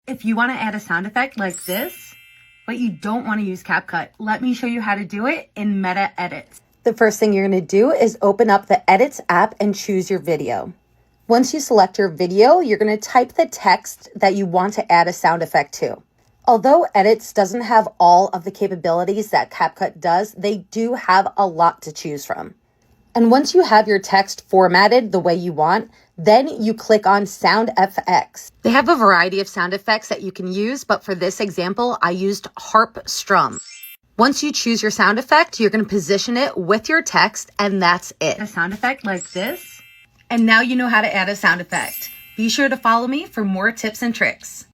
If you want to add a sound effect like this, but you don't want to use CapCut, let me show you how to do it in metaedits. The first thing you're going to do is open up the Edits app and choose your video. Once you select your video, you're going to type the text that you want to add a sound effect to. Although Edits doesn't have all of the capabilities that CapCut does, they do have a lot to choose from. And once you have your text formatted the way you want, then you click on Sound FX. They have a variety of sound effects that you can use, but for this example, I used Harp Strum. Once you choose your sound effect, you're going to position it with your text, and that's it. A sound effect like this. And now you know how to add a sound effect. Be sure to follow me for more tips and tricks.